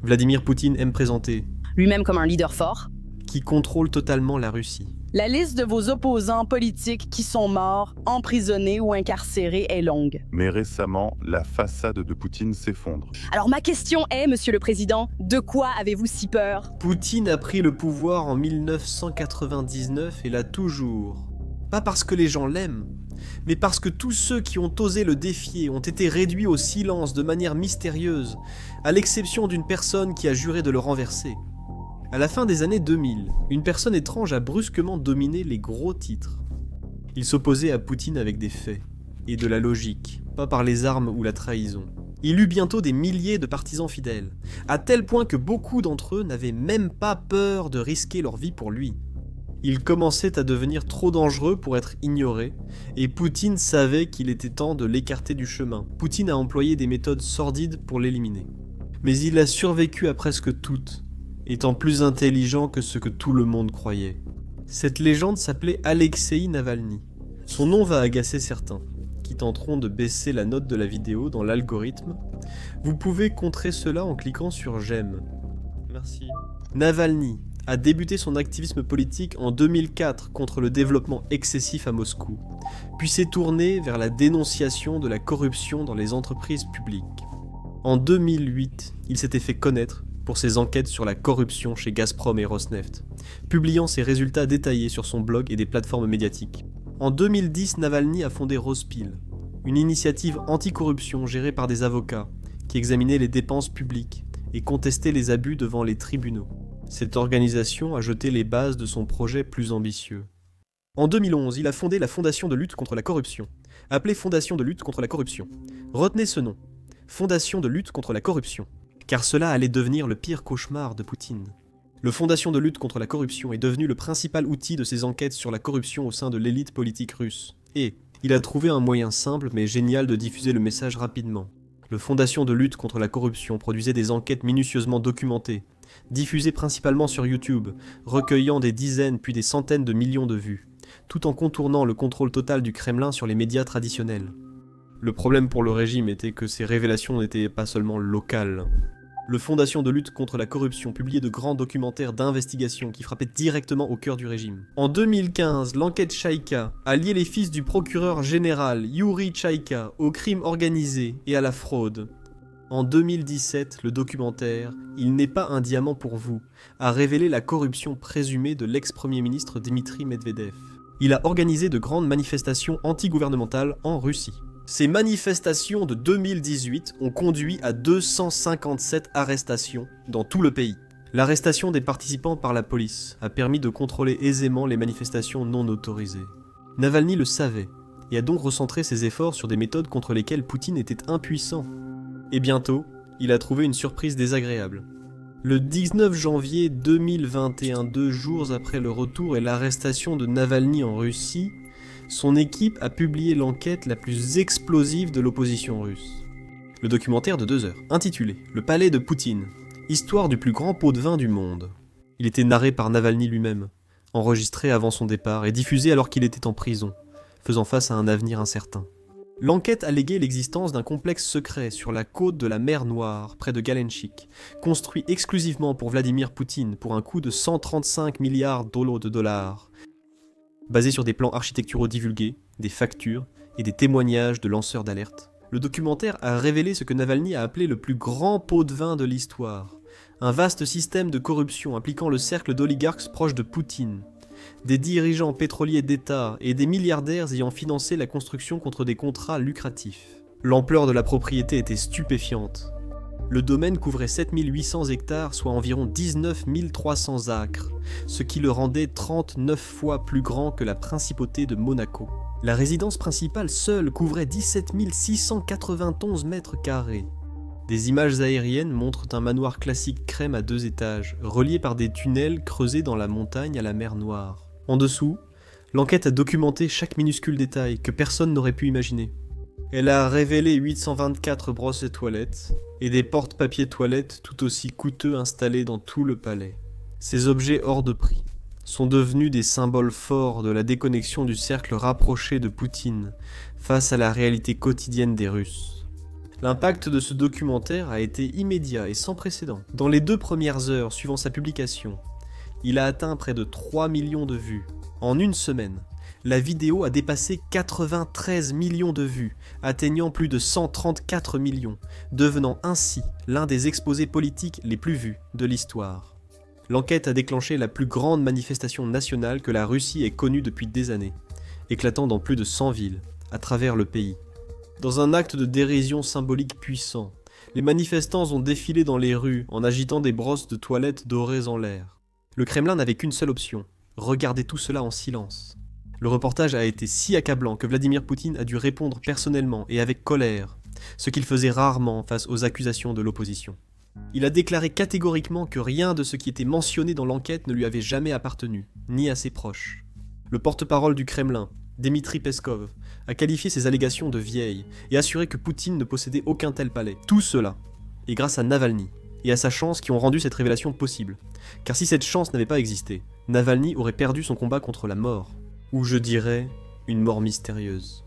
Vladimir Poutine aime présenter, lui-même comme un leader fort. qui contrôle totalement la Russie. La liste de vos opposants politiques qui sont morts, emprisonnés ou incarcérés est longue. Mais récemment, la façade de Poutine s'effondre. Alors ma question est, Monsieur le Président, de quoi avez-vous si peur? Poutine a pris le pouvoir en 1999 et l'a toujours. Pas parce que les gens l'aiment, mais parce que tous ceux qui ont osé le défier ont été réduits au silence de manière mystérieuse, à l'exception d'une personne qui a juré de le renverser. À la fin des années 2000, une personne étrange a brusquement dominé les gros titres. Il s'opposait à Poutine avec des faits, et de la logique, pas par les armes ou la trahison. Il eut bientôt des milliers de partisans fidèles, à tel point que beaucoup d'entre eux n'avaient même pas peur de risquer leur vie pour lui. Il commençait à devenir trop dangereux pour être ignoré, et Poutine savait qu'il était temps de l'écarter du chemin. Poutine a employé des méthodes sordides pour l'éliminer. Mais il a survécu à presque toutes, étant plus intelligent que ce que tout le monde croyait. Cette légende s'appelait Alexeï Navalny. Son nom va agacer certains, qui tenteront de baisser la note de la vidéo dans l'algorithme. Vous pouvez contrer cela en cliquant sur j'aime. Merci. Navalny a débuté son activisme politique en 2004 contre le développement excessif à Moscou, puis s'est tourné vers la dénonciation de la corruption dans les entreprises publiques. En 2008, il s'était fait connaître pour ses enquêtes sur la corruption chez Gazprom et Rosneft, publiant ses résultats détaillés sur son blog et des plateformes médiatiques. En 2010, Navalny a fondé Rospil, une initiative anticorruption gérée par des avocats qui examinaient les dépenses publiques et contestaient les abus devant les tribunaux. Cette organisation a jeté les bases de son projet plus ambitieux. En 2011, il a fondé la Fondation de lutte contre la corruption, appelée Fondation de lutte contre la corruption. Retenez ce nom, Fondation de lutte contre la corruption, car cela allait devenir le pire cauchemar de Poutine. Le Fondation de lutte contre la corruption est devenu le principal outil de ses enquêtes sur la corruption au sein de l'élite politique russe. Et il a trouvé un moyen simple mais génial de diffuser le message rapidement. Le Fondation de lutte contre la corruption produisait des enquêtes minutieusement documentées, diffusées principalement sur YouTube, recueillant des dizaines puis des centaines de millions de vues, tout en contournant le contrôle total du Kremlin sur les médias traditionnels. Le problème pour le régime était que ces révélations n'étaient pas seulement locales. Le Fondation de lutte contre la corruption publiait de grands documentaires d'investigation qui frappaient directement au cœur du régime. En 2015, l'enquête Chaïka a lié les fils du procureur général Yuri Chaïka au crime organisé et à la fraude. En 2017, le documentaire « Il n'est pas un diamant pour vous » a révélé la corruption présumée de l'ex-premier ministre Dmitri Medvedev. Il a organisé de grandes manifestations anti-gouvernementales en Russie. Ces manifestations de 2018 ont conduit à 257 arrestations dans tout le pays. L'arrestation des participants par la police a permis de contrôler aisément les manifestations non autorisées. Navalny le savait et a donc recentré ses efforts sur des méthodes contre lesquelles Poutine était impuissant. Et bientôt, il a trouvé une surprise désagréable. Le 19 janvier 2021, 2 jours après le retour et l'arrestation de Navalny en Russie, son équipe a publié l'enquête la plus explosive de l'opposition russe. Le documentaire de 2 heures, intitulé « Le palais de Poutine, histoire du plus grand pot de vin du monde ». Il était narré par Navalny lui-même, enregistré avant son départ et diffusé alors qu'il était en prison, faisant face à un avenir incertain. L'enquête alléguait l'existence d'un complexe secret sur la côte de la mer Noire, près de Galenchik, construit exclusivement pour Vladimir Poutine pour un coût de 135 milliards de dollars, basé sur des plans architecturaux divulgués, des factures et des témoignages de lanceurs d'alerte. Le documentaire a révélé ce que Navalny a appelé le plus grand pot de vin de l'histoire, un vaste système de corruption impliquant le cercle d'oligarques proches de Poutine, des dirigeants pétroliers d'État et des milliardaires ayant financé la construction contre des contrats lucratifs. L'ampleur de la propriété était stupéfiante. Le domaine couvrait 7800 hectares, soit environ 19 300 acres, ce qui le rendait 39 fois plus grand que la principauté de Monaco. La résidence principale seule couvrait 17 691 mètres carrés. Des images aériennes montrent un manoir classique crème à 2 étages, relié par des tunnels creusés dans la montagne à la mer Noire. En dessous, l'enquête a documenté chaque minuscule détail que personne n'aurait pu imaginer. Elle a révélé 824 brosses et toilettes, et des porte-papiers toilettes tout aussi coûteux installés dans tout le palais. Ces objets hors de prix sont devenus des symboles forts de la déconnexion du cercle rapproché de Poutine face à la réalité quotidienne des Russes. L'impact de ce documentaire a été immédiat et sans précédent. Dans les 2 premières heures suivant sa publication, il a atteint près de 3 millions de vues. En une semaine, la vidéo a dépassé 93 millions de vues, atteignant plus de 134 millions, devenant ainsi l'un des exposés politiques les plus vus de l'histoire. L'enquête a déclenché la plus grande manifestation nationale que la Russie ait connue depuis des années, éclatant dans plus de 100 villes, à travers le pays. Dans un acte de dérision symbolique puissant, les manifestants ont défilé dans les rues en agitant des brosses de toilette dorées en l'air. Le Kremlin n'avait qu'une seule option, regarder tout cela en silence. Le reportage a été si accablant que Vladimir Poutine a dû répondre personnellement et avec colère, ce qu'il faisait rarement face aux accusations de l'opposition. Il a déclaré catégoriquement que rien de ce qui était mentionné dans l'enquête ne lui avait jamais appartenu, ni à ses proches. Le porte-parole du Kremlin, Dmitri Peskov, a qualifié ces allégations de vieilles et assuré que Poutine ne possédait aucun tel palais. Tout cela est grâce à Navalny et à sa chance qui ont rendu cette révélation possible. Car si cette chance n'avait pas existé, Navalny aurait perdu son combat contre la mort. Ou je dirais, une mort mystérieuse.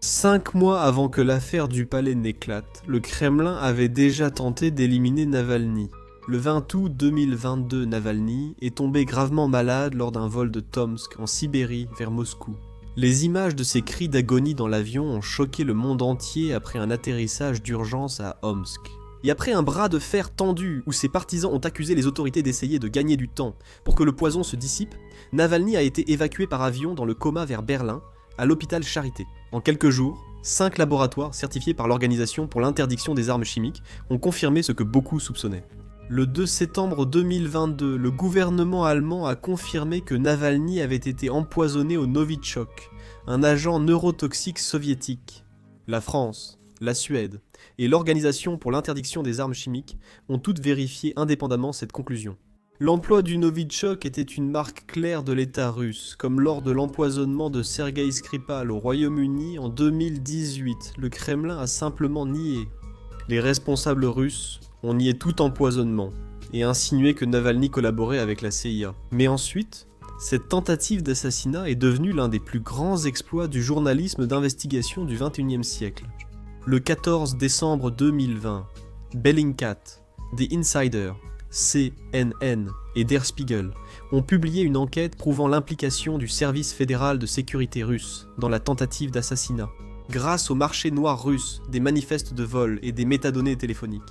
5 mois avant que l'affaire du palais n'éclate, le Kremlin avait déjà tenté d'éliminer Navalny. Le 20 août 2022, Navalny est tombé gravement malade lors d'un vol de Tomsk en Sibérie vers Moscou. Les images de ses cris d'agonie dans l'avion ont choqué le monde entier après un atterrissage d'urgence à Omsk. Et après un bras de fer tendu où ses partisans ont accusé les autorités d'essayer de gagner du temps pour que le poison se dissipe, Navalny a été évacué par avion dans le coma vers Berlin, à l'hôpital Charité. En quelques jours, 5 laboratoires certifiés par l'Organisation pour l'interdiction des armes chimiques ont confirmé ce que beaucoup soupçonnaient. Le 2 septembre 2022, le gouvernement allemand a confirmé que Navalny avait été empoisonné au Novichok, un agent neurotoxique soviétique. La France, la Suède et l'Organisation pour l'interdiction des armes chimiques ont toutes vérifié indépendamment cette conclusion. L'emploi du Novichok était une marque claire de l'État russe, comme lors de l'empoisonnement de Sergei Skripal au Royaume-Uni en 2018. Le Kremlin a simplement nié. Les responsables russes ont nié tout empoisonnement et insinué que Navalny collaborait avec la CIA. Mais ensuite, cette tentative d'assassinat est devenue l'un des plus grands exploits du journalisme d'investigation du XXIe siècle. Le 14 décembre 2020, Bellingcat, The Insider, CNN et Der Spiegel ont publié une enquête prouvant l'implication du service fédéral de sécurité russe dans la tentative d'assassinat. Grâce au marché noir russe, des manifestes de vol et des métadonnées téléphoniques,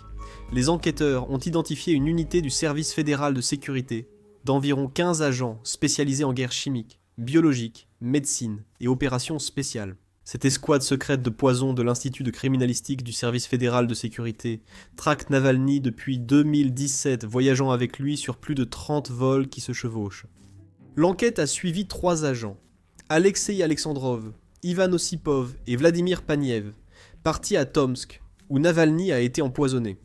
les enquêteurs ont identifié une unité du service fédéral de sécurité d'environ 15 agents spécialisés en guerre chimique, biologique, médecine et opérations spéciales. Cette escouade secrète de poison de l'Institut de criminalistique du service fédéral de sécurité traque Navalny depuis 2017, voyageant avec lui sur plus de 30 vols qui se chevauchent. L'enquête a suivi 3 agents, Alexei Alexandrov, Ivan Ossipov et Vladimir Paniev, partis à Tomsk, où Navalny a été empoisonné.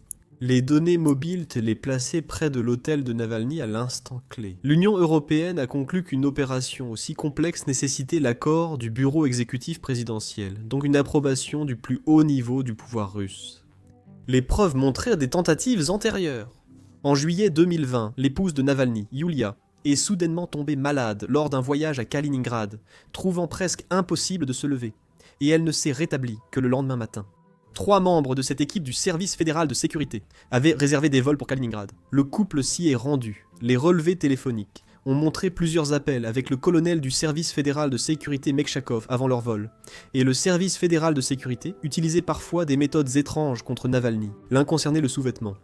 Les données mobiles les plaçaient près de l'hôtel de Navalny à l'instant clé. L'Union européenne a conclu qu'une opération aussi complexe nécessitait l'accord du bureau exécutif présidentiel, donc une approbation du plus haut niveau du pouvoir russe. Les preuves montrèrent des tentatives antérieures. En juillet 2020, l'épouse de Navalny, Yulia, est soudainement tombée malade lors d'un voyage à Kaliningrad, trouvant presque impossible de se lever, et elle ne s'est rétablie que le lendemain matin. 3 membres de cette équipe du service fédéral de sécurité avaient réservé des vols pour Kaliningrad. Le couple s'y est rendu. Les relevés téléphoniques ont montré plusieurs appels avec le colonel du service fédéral de sécurité Mekchakov avant leur vol. Et le service fédéral de sécurité utilisait parfois des méthodes étranges contre Navalny. L'un concernait le sous-vêtement.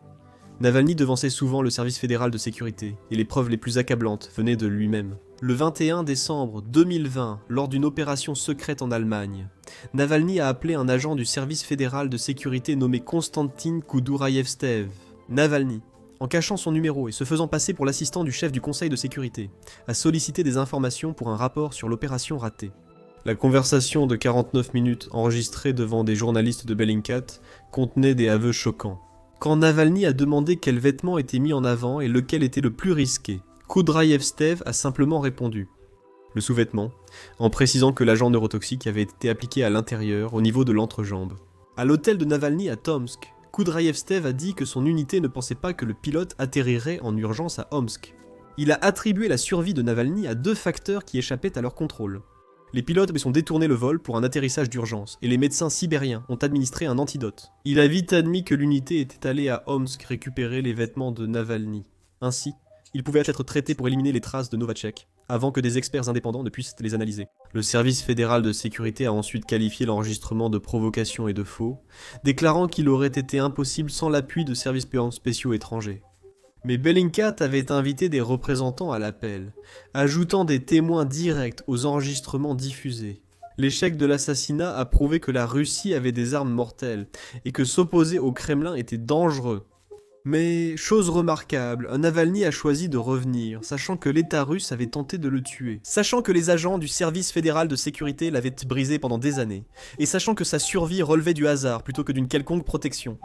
Navalny devançait souvent le service fédéral de sécurité, et les preuves les plus accablantes venaient de lui-même. Le 21 décembre 2020, lors d'une opération secrète en Allemagne, Navalny a appelé un agent du service fédéral de sécurité nommé Konstantin Kuduraevstev. Navalny, en cachant son numéro et se faisant passer pour l'assistant du chef du conseil de sécurité, a sollicité des informations pour un rapport sur l'opération ratée. La conversation de 49 minutes enregistrée devant des journalistes de Bellingcat contenait des aveux choquants. Quand Navalny a demandé quels vêtements étaient mis en avant et lequel était le plus risqué, Kuduraevstev a simplement répondu « le sous-vêtement », en précisant que l'agent neurotoxique avait été appliqué à l'intérieur, au niveau de l'entrejambe. À l'hôtel de Navalny à Tomsk, Kuduraevstev a dit que son unité ne pensait pas que le pilote atterrirait en urgence à Omsk. Il a attribué la survie de Navalny à 2 facteurs qui échappaient à leur contrôle. Les pilotes ont détourné le vol pour un atterrissage d'urgence, et les médecins sibériens ont administré un antidote. Il a vite admis que l'unité était allée à Omsk récupérer les vêtements de Navalny. Ainsi, il pouvait être traité pour éliminer les traces de Novatchek, avant que des experts indépendants ne puissent les analyser. Le service fédéral de sécurité a ensuite qualifié l'enregistrement de provocation et de faux, déclarant qu'il aurait été impossible sans l'appui de services spéciaux étrangers. Mais Bellingcat avait invité des représentants à l'appel, ajoutant des témoins directs aux enregistrements diffusés. L'échec de l'assassinat a prouvé que la Russie avait des armes mortelles, et que s'opposer au Kremlin était dangereux. Mais, chose remarquable, Navalny a choisi de revenir, sachant que l'État russe avait tenté de le tuer, sachant que les agents du service fédéral de sécurité l'avaient brisé pendant des années, et sachant que sa survie relevait du hasard plutôt que d'une quelconque protection.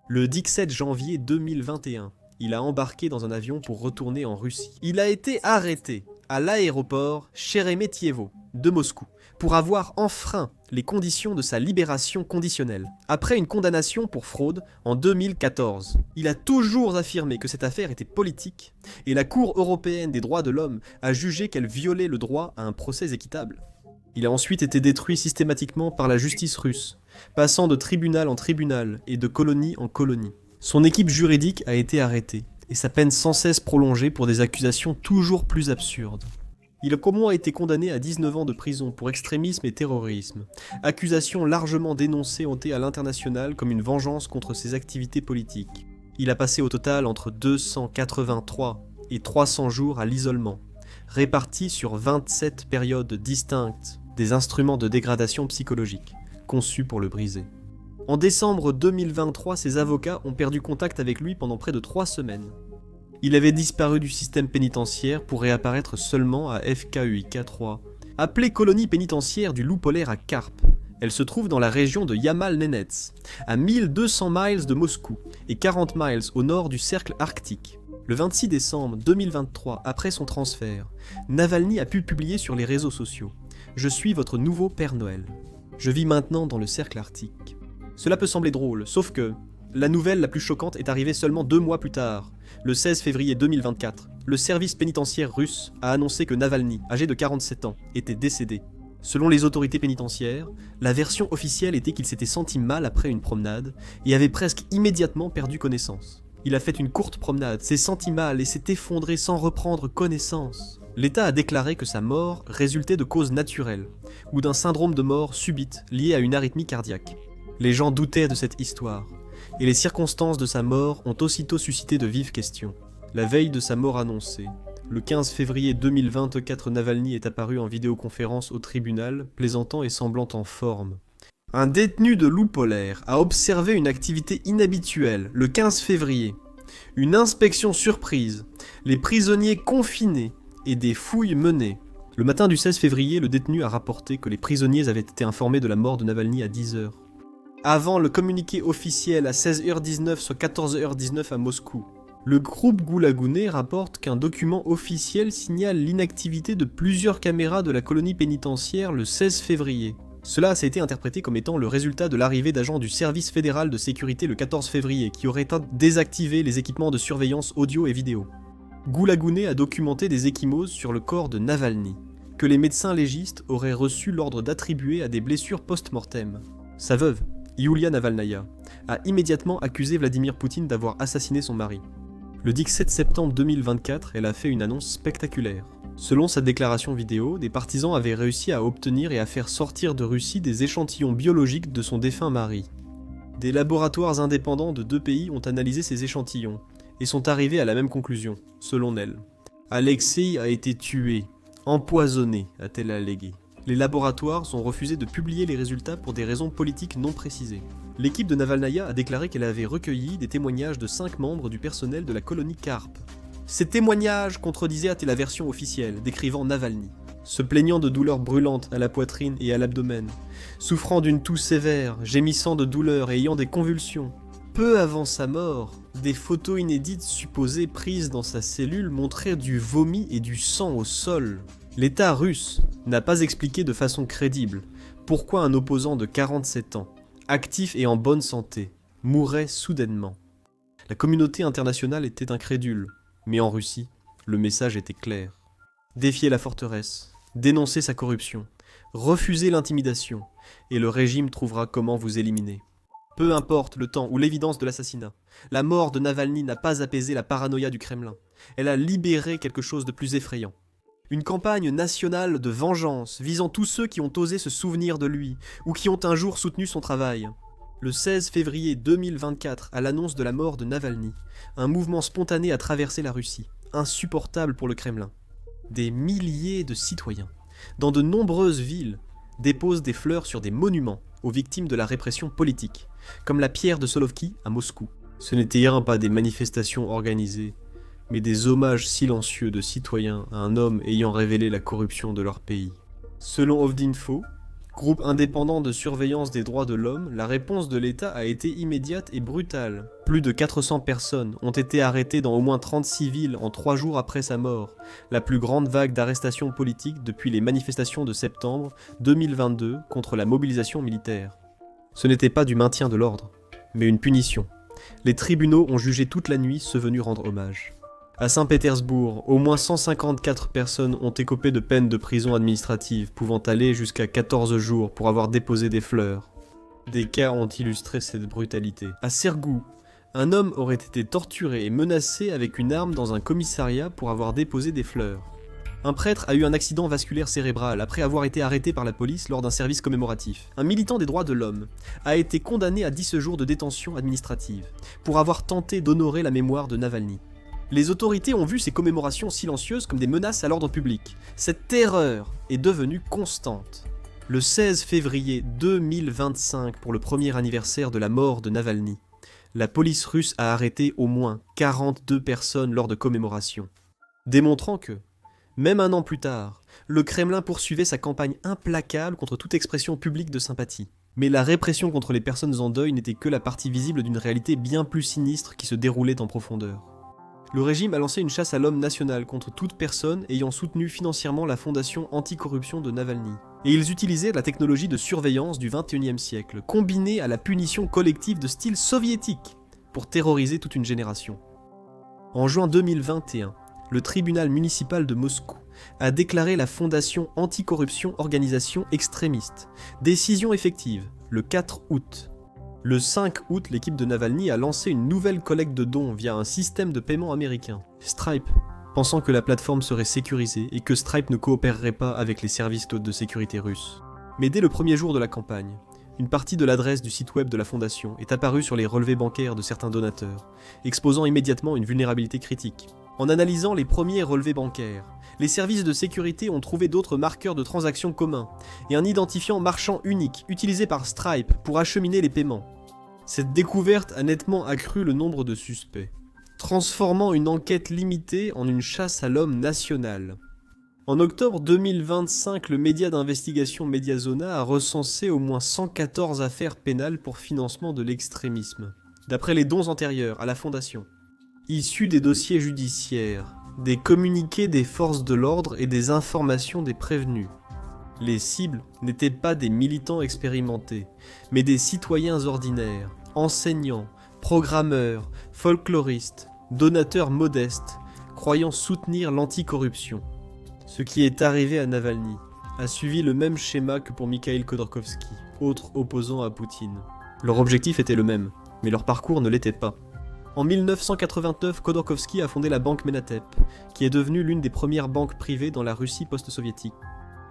Le 17 janvier 2021, il a embarqué dans un avion pour retourner en Russie. Il a été arrêté à l'aéroport Sheremetyevo de Moscou pour avoir enfreint les conditions de sa libération conditionnelle, après une condamnation pour fraude en 2014. Il a toujours affirmé que cette affaire était politique, et la Cour européenne des droits de l'homme a jugé qu'elle violait le droit à un procès équitable. Il a ensuite été détruit systématiquement par la justice russe, passant de tribunal en tribunal et de colonie en colonie. Son équipe juridique a été arrêtée, et sa peine sans cesse prolongée pour des accusations toujours plus absurdes. Il a été condamné à 19 ans de prison pour extrémisme et terrorisme, accusations largement dénoncées à l'international comme une vengeance contre ses activités politiques. Il a passé au total entre 283 et 300 jours à l'isolement, répartis sur 27 périodes distinctes, des instruments de dégradation psychologique, conçus pour le briser. En décembre 2023, ses avocats ont perdu contact avec lui pendant près de 3 semaines. Il avait disparu du système pénitentiaire pour réapparaître seulement à FKUIK3, appelée colonie pénitentiaire du loup polaire à Karp. Elle se trouve dans la région de Yamal-Nenets, à 1200 miles de Moscou et 40 miles au nord du cercle arctique. Le 26 décembre 2023, après son transfert, Navalny a pu publier sur les réseaux sociaux « Je suis votre nouveau Père Noël. Je vis maintenant dans le cercle arctique. » Cela peut sembler drôle, sauf que la nouvelle la plus choquante est arrivée seulement 2 mois plus tard. Le 16 février 2024, le service pénitentiaire russe a annoncé que Navalny, âgé de 47 ans, était décédé. Selon les autorités pénitentiaires, la version officielle était qu'il s'était senti mal après une promenade et avait presque immédiatement perdu connaissance. Il a fait une courte promenade, s'est senti mal et s'est effondré sans reprendre connaissance. L'État a déclaré que sa mort résultait de causes naturelles, ou d'un syndrome de mort subite lié à une arythmie cardiaque. Les gens doutaient de cette histoire, et les circonstances de sa mort ont aussitôt suscité de vives questions. La veille de sa mort annoncée, le 15 février 2024, Navalny est apparu en vidéoconférence au tribunal, plaisantant et semblant en forme. Un détenu de loup polaire a observé une activité inhabituelle le 15 février. Une inspection surprise, les prisonniers confinés et des fouilles menées. Le matin du 16 février, le détenu a rapporté que les prisonniers avaient été informés de la mort de Navalny à 10h. Avant le communiqué officiel à 16h19 soit 14h19 à Moscou. Le groupe Goulagouné rapporte qu'un document officiel signale l'inactivité de plusieurs caméras de la colonie pénitentiaire le 16 février. Cela a été interprété comme étant le résultat de l'arrivée d'agents du service fédéral de sécurité le 14 février qui auraient désactivé les équipements de surveillance audio et vidéo. Goulagouné a documenté des ecchymoses sur le corps de Navalny, que les médecins légistes auraient reçu l'ordre d'attribuer à des blessures post-mortem. Sa veuve, Yulia Navalnaya, a immédiatement accusé Vladimir Poutine d'avoir assassiné son mari. Le 17 septembre 2024, elle a fait une annonce spectaculaire. Selon sa déclaration vidéo, des partisans avaient réussi à obtenir et à faire sortir de Russie des échantillons biologiques de son défunt mari. Des laboratoires indépendants de 2 pays ont analysé ces échantillons, et sont arrivés à la même conclusion, selon elle. Alexei a été tué, empoisonné, a-t-elle allégué. Les laboratoires ont refusé de publier les résultats pour des raisons politiques non précisées. L'équipe de Navalnaya a déclaré qu'elle avait recueilli des témoignages de 5 membres du personnel de la colonie Karp. Ces témoignages contredisaient la version officielle, décrivant Navalny, se plaignant de douleurs brûlantes à la poitrine et à l'abdomen, souffrant d'une toux sévère, gémissant de douleur et ayant des convulsions. Peu avant sa mort, des photos inédites supposées prises dans sa cellule montraient du vomi et du sang au sol. L'État russe n'a pas expliqué de façon crédible pourquoi un opposant de 47 ans, actif et en bonne santé, mourrait soudainement. La communauté internationale était incrédule, mais en Russie, le message était clair. Défier la forteresse, dénoncer sa corruption, Refusez l'intimidation, et le régime trouvera comment vous éliminer. Peu importe le temps ou l'évidence de l'assassinat, la mort de Navalny n'a pas apaisé la paranoïa du Kremlin. Elle a libéré quelque chose de plus effrayant. Une campagne nationale de vengeance visant tous ceux qui ont osé se souvenir de lui ou qui ont un jour soutenu son travail. Le 16 février 2024, à l'annonce de la mort de Navalny, un mouvement spontané a traversé la Russie, insupportable pour le Kremlin. Des milliers de citoyens, dans de nombreuses villes, déposent des fleurs sur des monuments aux victimes de la répression politique, comme la pierre de Solovki à Moscou. Ce n'étaient pas des manifestations organisées, mais des hommages silencieux de citoyens à un homme ayant révélé la corruption de leur pays. Selon Ovdinfo, groupe indépendant de surveillance des droits de l'homme, la réponse de l'État a été immédiate et brutale. Plus de 400 personnes ont été arrêtées dans au moins 36 villes en 3 jours après sa mort, la plus grande vague d'arrestations politiques depuis les manifestations de septembre 2022 contre la mobilisation militaire. Ce n'était pas du maintien de l'ordre, mais une punition. Les tribunaux ont jugé toute la nuit ceux venus rendre hommage. À Saint-Pétersbourg, au moins 154 personnes ont écopé de peines de prison administrative, pouvant aller jusqu'à 14 jours pour avoir déposé des fleurs. Des cas ont illustré cette brutalité. À Sergou, un homme aurait été torturé et menacé avec une arme dans un commissariat pour avoir déposé des fleurs. Un prêtre a eu un accident vasculaire cérébral après avoir été arrêté par la police lors d'un service commémoratif. Un militant des droits de l'homme a été condamné à 10 jours de détention administrative pour avoir tenté d'honorer la mémoire de Navalny. Les autorités ont vu ces commémorations silencieuses comme des menaces à l'ordre public. Cette terreur est devenue constante. Le 16 février 2025, pour le premier anniversaire de la mort de Navalny, la police russe a arrêté au moins 42 personnes lors de commémorations, démontrant que, même un an plus tard, le Kremlin poursuivait sa campagne implacable contre toute expression publique de sympathie. Mais la répression contre les personnes en deuil n'était que la partie visible d'une réalité bien plus sinistre qui se déroulait en profondeur. Le régime a lancé une chasse à l'homme nationale contre toute personne ayant soutenu financièrement la fondation anticorruption de Navalny. Et ils utilisaient la technologie de surveillance du XXIe siècle, combinée à la punition collective de style soviétique, pour terroriser toute une génération. En juin 2021, le tribunal municipal de Moscou a déclaré la fondation anticorruption organisation extrémiste. Décision effective, le 4 août. Le 5 août, l'équipe de Navalny a lancé une nouvelle collecte de dons via un système de paiement américain, Stripe, pensant que la plateforme serait sécurisée et que Stripe ne coopérerait pas avec les services de sécurité russes. Mais dès le premier jour de la campagne, une partie de l'adresse du site web de la fondation est apparue sur les relevés bancaires de certains donateurs, exposant immédiatement une vulnérabilité critique. En analysant les premiers relevés bancaires, les services de sécurité ont trouvé d'autres marqueurs de transactions communs et un identifiant marchand unique utilisé par Stripe pour acheminer les paiements. Cette découverte a nettement accru le nombre de suspects, transformant une enquête limitée en une chasse à l'homme nationale. En octobre 2025, le média d'investigation Mediazona a recensé au moins 114 affaires pénales pour financement de l'extrémisme, d'après les dons antérieurs à la fondation. Issus des dossiers judiciaires, des communiqués des forces de l'ordre et des informations des prévenus. Les cibles n'étaient pas des militants expérimentés, mais des citoyens ordinaires, enseignants, programmeurs, folkloristes, donateurs modestes, croyant soutenir l'anticorruption. Ce qui est arrivé à Navalny a suivi le même schéma que pour Mikhail Khodorkovsky, autre opposant à Poutine. Leur objectif était le même, mais leur parcours ne l'était pas. En 1989, Khodorkovsky a fondé la banque Menatep, qui est devenue l'une des premières banques privées dans la Russie post-soviétique.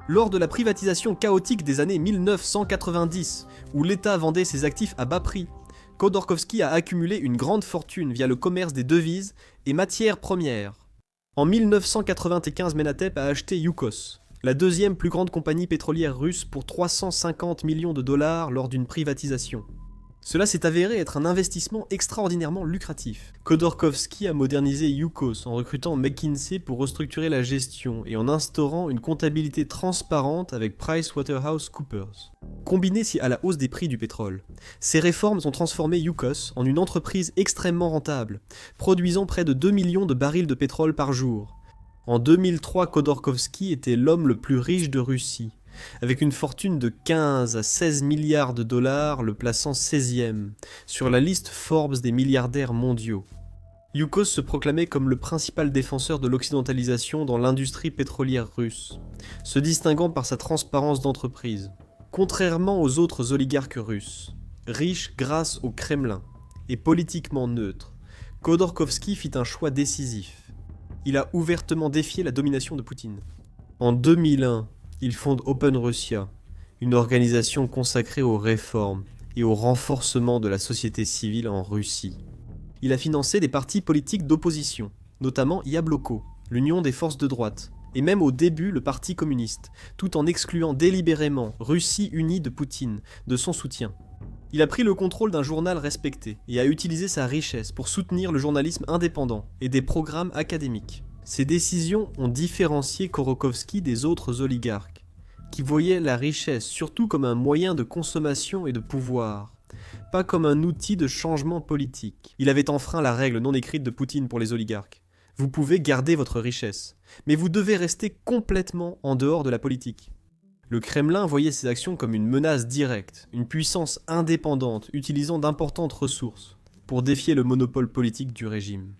Lors de la privatisation chaotique des années 1990, où l'État vendait ses actifs à bas prix, Khodorkovsky a accumulé une grande fortune via le commerce des devises et matières premières. En 1995, Menatep a acheté Yukos, la deuxième plus grande compagnie pétrolière russe, pour 350 millions de dollars lors d'une privatisation. Cela s'est avéré être un investissement extraordinairement lucratif. Khodorkovsky a modernisé Yukos en recrutant McKinsey pour restructurer la gestion et en instaurant une comptabilité transparente avec PricewaterhouseCoopers. Combinées à la hausse des prix du pétrole, ces réformes ont transformé Yukos en une entreprise extrêmement rentable, produisant près de 2 millions de barils de pétrole par jour. En 2003, Khodorkovsky était l'homme le plus riche de Russie, avec une fortune de 15 à 16 milliards de dollars, le plaçant 16e sur la liste Forbes des milliardaires mondiaux. Yukos se proclamait comme le principal défenseur de l'occidentalisation dans l'industrie pétrolière russe, se distinguant par sa transparence d'entreprise. Contrairement aux autres oligarques russes, riches grâce au Kremlin et politiquement neutre, Khodorkovsky fit un choix décisif. Il a ouvertement défié la domination de Poutine. En 2001, il fonde Open Russia, une organisation consacrée aux réformes et au renforcement de la société civile en Russie. Il a financé des partis politiques d'opposition, notamment Yabloko, l'Union des forces de droite, et même au début le Parti communiste, tout en excluant délibérément Russie unie de Poutine de son soutien. Il a pris le contrôle d'un journal respecté et a utilisé sa richesse pour soutenir le journalisme indépendant et des programmes académiques. Ces décisions ont différencié Khodorkovsky des autres oligarques, qui voyaient la richesse surtout comme un moyen de consommation et de pouvoir, pas comme un outil de changement politique. Il avait enfreint la règle non écrite de Poutine pour les oligarques. Vous pouvez garder votre richesse, mais vous devez rester complètement en dehors de la politique. Le Kremlin voyait ces actions comme une menace directe, une puissance indépendante utilisant d'importantes ressources pour défier le monopole politique du régime.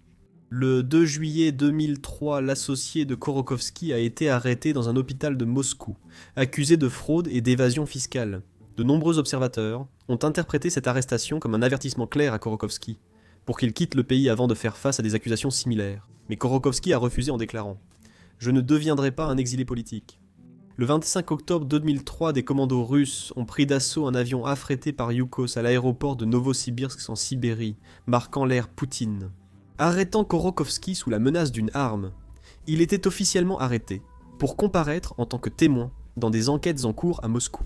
Le 2 juillet 2003, l'associé de Khodorkovsky a été arrêté dans un hôpital de Moscou, accusé de fraude et d'évasion fiscale. De nombreux observateurs ont interprété cette arrestation comme un avertissement clair à Khodorkovsky, pour qu'il quitte le pays avant de faire face à des accusations similaires. Mais Khodorkovsky a refusé en déclarant « Je ne deviendrai pas un exilé politique ». Le 25 octobre 2003, des commandos russes ont pris d'assaut un avion affrété par Yukos à l'aéroport de Novosibirsk en Sibérie, marquant l'ère Poutine. Arrêtant Khodorkovsky sous la menace d'une arme, il était officiellement arrêté, pour comparaître en tant que témoin dans des enquêtes en cours à Moscou.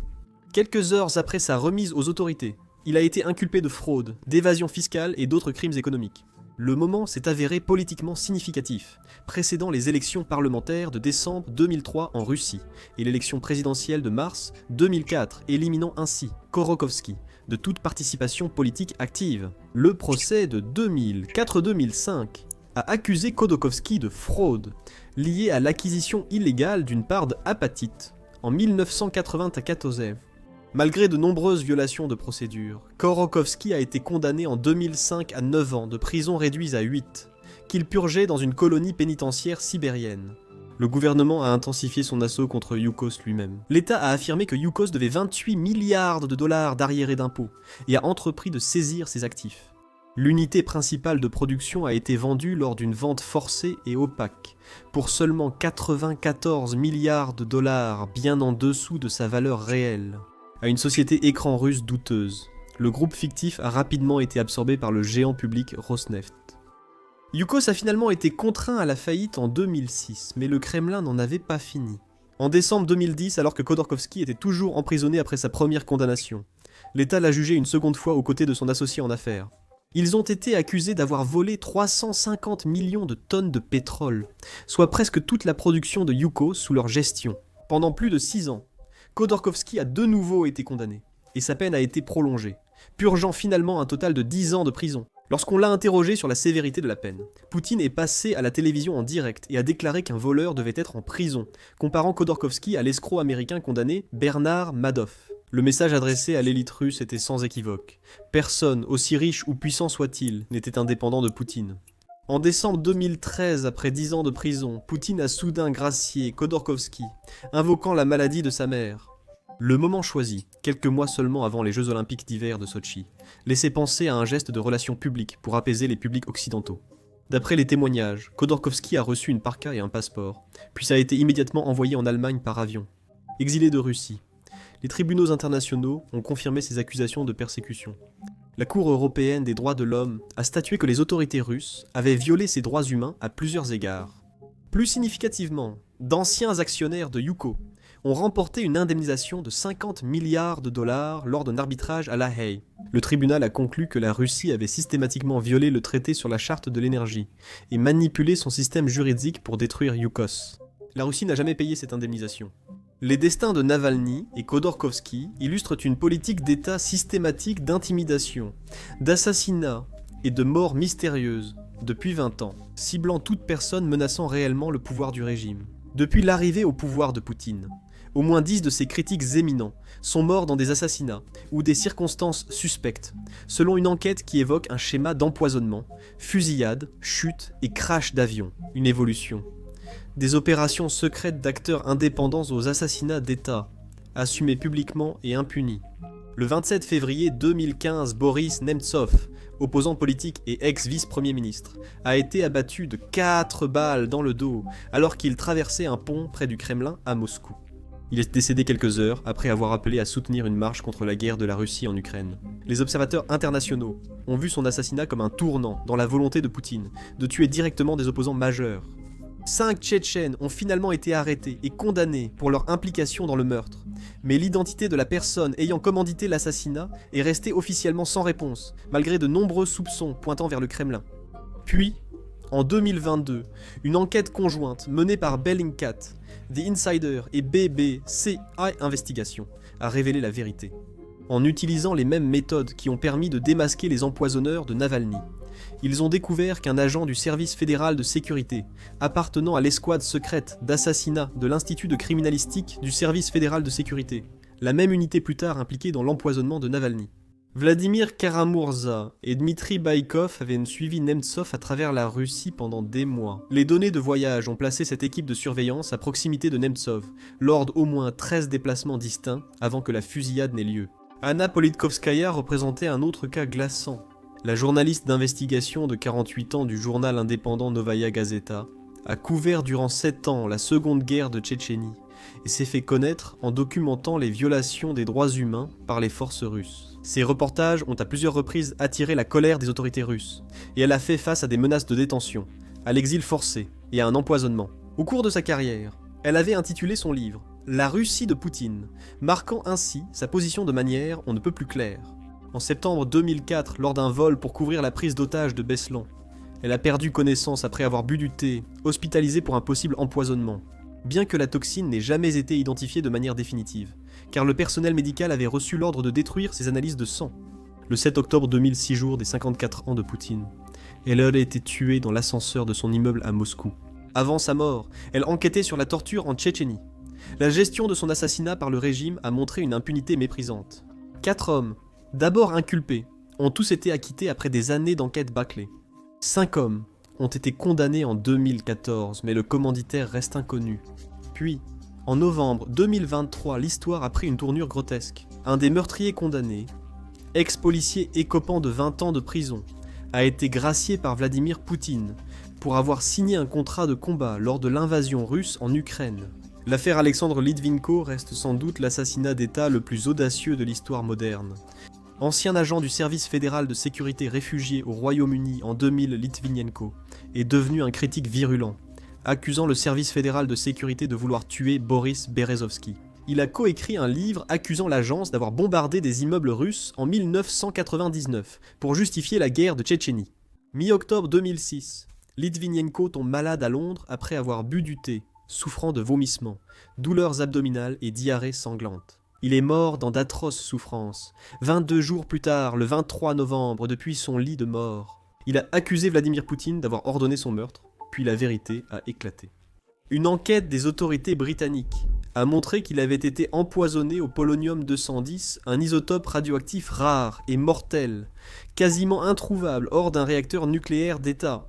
Quelques heures après sa remise aux autorités, il a été inculpé de fraude, d'évasion fiscale et d'autres crimes économiques. Le moment s'est avéré politiquement significatif, précédant les élections parlementaires de décembre 2003 en Russie et l'élection présidentielle de mars 2004, éliminant ainsi Khodorkovsky de toute participation politique active. Le procès de 2004-2005 a accusé Khodorkovsky de fraude liée à l'acquisition illégale d'une part d'apatite en 1994. Malgré de nombreuses violations de procédure, Khodorkovsky a été condamné en 2005 à 9 ans de prison réduite à 8, qu'il purgeait dans une colonie pénitentiaire sibérienne. Le gouvernement a intensifié son assaut contre Yukos lui-même. L'État a affirmé que Yukos devait 28 milliards de dollars d'arriérés d'impôts et a entrepris de saisir ses actifs. L'unité principale de production a été vendue lors d'une vente forcée et opaque, pour seulement 94 milliards de dollars, bien en dessous de sa valeur réelle. À une société écran russe douteuse, le groupe fictif a rapidement été absorbé par le géant public Rosneft. Yukos a finalement été contraint à la faillite en 2006, mais le Kremlin n'en avait pas fini. En décembre 2010, alors que Khodorkovsky était toujours emprisonné après sa première condamnation, l'État l'a jugé une seconde fois aux côtés de son associé en affaires. Ils ont été accusés d'avoir volé 350 millions de tonnes de pétrole, soit presque toute la production de Yukos sous leur gestion. Pendant plus de 6 ans, Khodorkovsky a de nouveau été condamné, et sa peine a été prolongée, purgeant finalement un total de 10 ans de prison. Lorsqu'on l'a interrogé sur la sévérité de la peine, Poutine est passé à la télévision en direct et a déclaré qu'un voleur devait être en prison, comparant Khodorkovsky à l'escroc américain condamné Bernard Madoff. Le message adressé à l'élite russe était sans équivoque. Personne, aussi riche ou puissant soit-il, n'était indépendant de Poutine. En décembre 2013, après 10 ans de prison, Poutine a soudain gracié Khodorkovsky, invoquant la maladie de sa mère. Le moment choisi, quelques mois seulement avant les Jeux Olympiques d'hiver de Sotchi, laissait penser à un geste de relations publiques pour apaiser les publics occidentaux. D'après les témoignages, Khodorkovsky a reçu une parka et un passeport, puis a été immédiatement envoyé en Allemagne par avion. Exilé de Russie, les tribunaux internationaux ont confirmé ces accusations de persécution. La Cour européenne des droits de l'homme a statué que les autorités russes avaient violé ces droits humains à plusieurs égards. Plus significativement, d'anciens actionnaires de Yukos ont remporté une indemnisation de 50 milliards de dollars lors d'un arbitrage à La Haye. Le tribunal a conclu que la Russie avait systématiquement violé le traité sur la charte de l'énergie et manipulé son système juridique pour détruire Yukos. La Russie n'a jamais payé cette indemnisation. Les destins de Navalny et Khodorkovsky illustrent une politique d'État systématique d'intimidation, d'assassinat et de mort mystérieuse depuis 20 ans, ciblant toute personne menaçant réellement le pouvoir du régime. Depuis l'arrivée au pouvoir de Poutine, Au moins 10 de ses critiques éminents sont morts dans des assassinats ou des circonstances suspectes, selon une enquête qui évoque un schéma d'empoisonnement, fusillade, chute et crash d'avion, une évolution. Des opérations secrètes d'acteurs indépendants aux assassinats d'État, assumés publiquement et impunis. Le 27 février 2015, Boris Nemtsov, opposant politique et ex-vice-premier ministre, a été abattu de 4 balles dans le dos alors qu'il traversait un pont près du Kremlin à Moscou. Il est décédé quelques heures après avoir appelé à soutenir une marche contre la guerre de la Russie en Ukraine. Les observateurs internationaux ont vu son assassinat comme un tournant dans la volonté de Poutine de tuer directement des opposants majeurs. 5 Tchétchènes ont finalement été arrêtés et condamnés pour leur implication dans le meurtre, mais l'identité de la personne ayant commandité l'assassinat est restée officiellement sans réponse, malgré de nombreux soupçons pointant vers le Kremlin. Puis, en 2022, une enquête conjointe menée par Bellingcat, The Insider et BBC Investigation a révélé la vérité. En utilisant les mêmes méthodes qui ont permis de démasquer les empoisonneurs de Navalny, ils ont découvert qu'un agent du service fédéral de sécurité, appartenant à l'escouade secrète d'assassinat de l'Institut de criminalistique du service fédéral de sécurité, la même unité plus tard impliquée dans l'empoisonnement de Navalny. Vladimir Karamurza et Dmitri Baïkov avaient suivi Nemtsov à travers la Russie pendant des mois. Les données de voyage ont placé cette équipe de surveillance à proximité de Nemtsov, lors d'au moins 13 déplacements distincts avant que la fusillade n'ait lieu. Anna Politkovskaya représentait un autre cas glaçant. La journaliste d'investigation de 48 ans du journal indépendant Novaya Gazeta a couvert durant 7 ans la seconde guerre de Tchétchénie et s'est fait connaître en documentant les violations des droits humains par les forces russes. Ces reportages ont à plusieurs reprises attiré la colère des autorités russes et elle a fait face à des menaces de détention, à l'exil forcé et à un empoisonnement. Au cours de sa carrière, elle avait intitulé son livre « La Russie de Poutine », marquant ainsi sa position de manière on ne peut plus claire. En septembre 2004, lors d'un vol pour couvrir la prise d'otage de Beslan, elle a perdu connaissance après avoir bu du thé, hospitalisée pour un possible empoisonnement. Bien que la toxine n'ait jamais été identifiée de manière définitive, car le personnel médical avait reçu l'ordre de détruire ses analyses de sang. Le 7 octobre 2006 jours des 54 ans de Poutine, elle aurait été tuée dans l'ascenseur de son immeuble à Moscou. Avant sa mort, elle enquêtait sur la torture en Tchétchénie. La gestion de son assassinat par le régime a montré une impunité méprisante. 4 hommes, d'abord inculpés, ont tous été acquittés après des années d'enquête bâclée. 5 hommes ont été condamnés en 2014, mais le commanditaire reste inconnu. Puis, en novembre 2023, l'histoire a pris une tournure grotesque. Un des meurtriers condamnés, ex-policier écopant de 20 ans de prison, a été gracié par Vladimir Poutine pour avoir signé un contrat de combat lors de l'invasion russe en Ukraine. L'affaire Alexandre Litvinenko reste sans doute l'assassinat d'État le plus audacieux de l'histoire moderne. Ancien agent du service fédéral de sécurité réfugié au Royaume-Uni en 2000, Litvinenko est devenu un critique virulent, accusant le service fédéral de sécurité de vouloir tuer Boris Berezovsky. Il a coécrit un livre accusant l'agence d'avoir bombardé des immeubles russes en 1999 pour justifier la guerre de Tchétchénie. Mi-octobre 2006, Litvinenko tombe malade à Londres après avoir bu du thé, souffrant de vomissements, douleurs abdominales et diarrhée sanglante. Il est mort dans d'atroces souffrances. 22 jours plus tard, le 23 novembre, depuis son lit de mort, il a accusé Vladimir Poutine d'avoir ordonné son meurtre, puis la vérité a éclaté. Une enquête des autorités britanniques a montré qu'il avait été empoisonné au polonium-210, un isotope radioactif rare et mortel, quasiment introuvable hors d'un réacteur nucléaire d'État.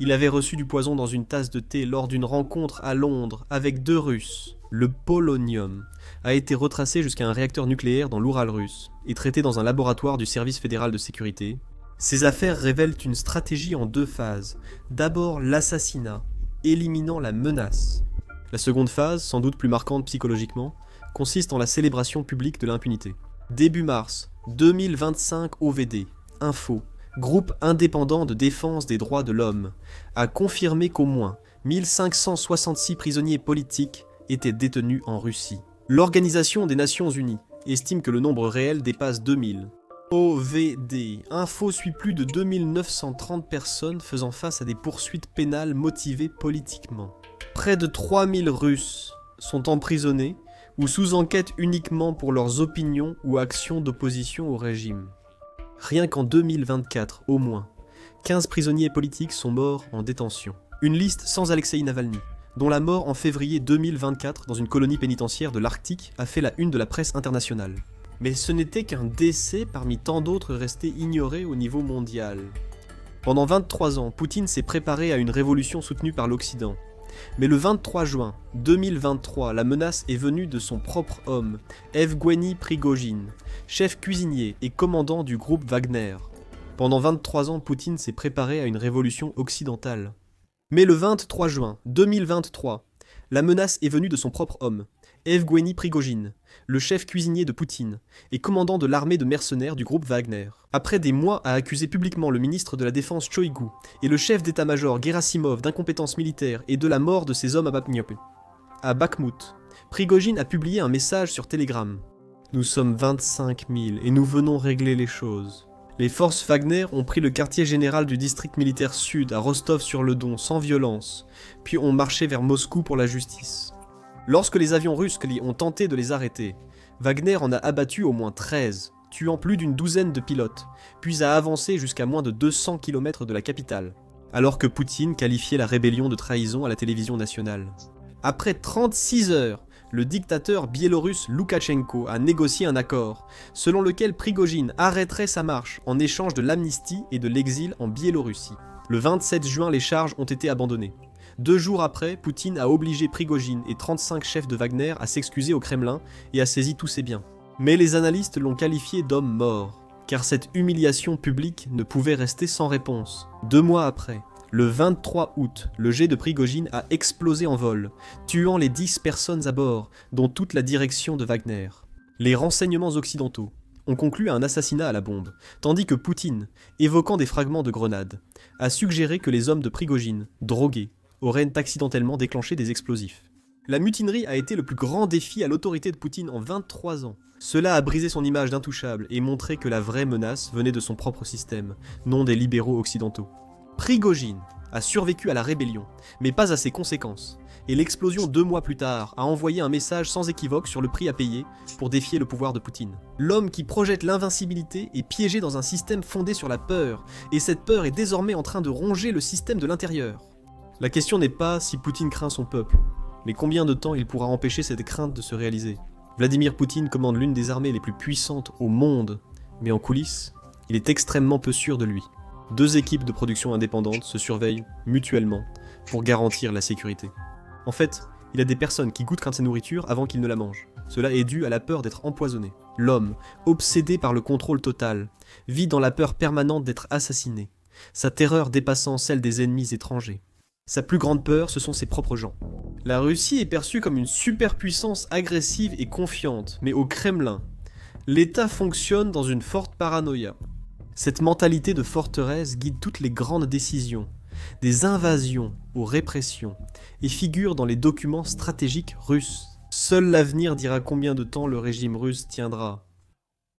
Il avait reçu du poison dans une tasse de thé lors d'une rencontre à Londres avec 2 Russes. Le polonium a été retracé jusqu'à un réacteur nucléaire dans l'Oural russe et traité dans un laboratoire du service fédéral de sécurité. Ces affaires révèlent une stratégie en 2 phases. D'abord l'assassinat, éliminant la menace. La seconde phase, sans doute plus marquante psychologiquement, consiste en la célébration publique de l'impunité. Début mars 2025, OVD, Info, groupe indépendant de défense des droits de l'homme, a confirmé qu'au moins 1566 prisonniers politiques étaient détenus en Russie. L'Organisation des Nations Unies estime que le nombre réel dépasse 2000. OVD, Info suit plus de 2930 personnes faisant face à des poursuites pénales motivées politiquement. Près de 3000 Russes sont emprisonnés ou sous enquête uniquement pour leurs opinions ou actions d'opposition au régime. Rien qu'en 2024, au moins, 15 prisonniers politiques sont morts en détention. Une liste sans Alexeï Navalny, dont la mort en février 2024 dans une colonie pénitentiaire de l'Arctique a fait la une de la presse internationale. Mais ce n'était qu'un décès parmi tant d'autres restés ignorés au niveau mondial. Pendant 23 ans, Poutine s'est préparé à une révolution soutenue par l'Occident. Mais le 23 juin 2023, la menace est venue de son propre homme, Evgueni Prigojine, chef cuisinier et commandant du groupe Wagner. Pendant 23 ans, Poutine s'est préparé à une révolution occidentale. Mais le 23 juin 2023, la menace est venue de son propre homme, Evgueni Prigojine, le chef cuisinier de Poutine et commandant de l'armée de mercenaires du groupe Wagner. Après des mois à accuser publiquement le ministre de la Défense Shoigu et le chef d'état-major Gerasimov d'incompétence militaire et de la mort de ses hommes à Bakhmut, Prigojine a publié un message sur Telegram. « Nous sommes 25 000 et nous venons régler les choses. Les forces Wagner ont pris le quartier général du district militaire sud à Rostov-sur-le-Don sans violence, puis ont marché vers Moscou pour la justice. Lorsque les avions russes ont tenté de les arrêter, Wagner en a abattu au moins 13, tuant plus d'une douzaine de pilotes, puis a avancé jusqu'à moins de 200 km de la capitale, alors que Poutine qualifiait la rébellion de trahison à la télévision nationale. Après 36 heures, le dictateur biélorusse Loukachenko a négocié un accord, selon lequel Prigojine arrêterait sa marche en échange de l'amnistie et de l'exil en Biélorussie. Le 27 juin, les charges ont été abandonnées. 2 jours après, Poutine a obligé Prigojine et 35 chefs de Wagner à s'excuser au Kremlin et a saisi tous ses biens. Mais les analystes l'ont qualifié d'homme mort, car cette humiliation publique ne pouvait rester sans réponse. 2 mois après, le 23 août, le jet de Prigojine a explosé en vol, tuant les 10 personnes à bord, dont toute la direction de Wagner. Les renseignements occidentaux ont conclu à un assassinat à la bombe, tandis que Poutine, évoquant des fragments de grenades, a suggéré que les hommes de Prigojine, drogués, auraient accidentellement déclenché des explosifs. La mutinerie a été le plus grand défi à l'autorité de Poutine en 23 ans. Cela a brisé son image d'intouchable et montré que la vraie menace venait de son propre système, non des libéraux occidentaux. Prigojine a survécu à la rébellion, mais pas à ses conséquences, et l'explosion 2 mois plus tard a envoyé un message sans équivoque sur le prix à payer pour défier le pouvoir de Poutine. L'homme qui projette l'invincibilité est piégé dans un système fondé sur la peur, et cette peur est désormais en train de ronger le système de l'intérieur. La question n'est pas si Poutine craint son peuple, mais combien de temps il pourra empêcher cette crainte de se réaliser. Vladimir Poutine commande l'une des armées les plus puissantes au monde, mais en coulisses, il est extrêmement peu sûr de lui. 2 équipes de production indépendantes se surveillent mutuellement pour garantir la sécurité. En fait, il y a des personnes qui goûtent sa nourriture avant qu'ils ne la mangent. Cela est dû à la peur d'être empoisonné. L'homme, obsédé par le contrôle total, vit dans la peur permanente d'être assassiné, sa terreur dépassant celle des ennemis étrangers. Sa plus grande peur, ce sont ses propres gens. La Russie est perçue comme une superpuissance agressive et confiante, mais au Kremlin, l'État fonctionne dans une forte paranoïa. Cette mentalité de forteresse guide toutes les grandes décisions, des invasions aux répressions, et figure dans les documents stratégiques russes. Seul l'avenir dira combien de temps le régime russe tiendra.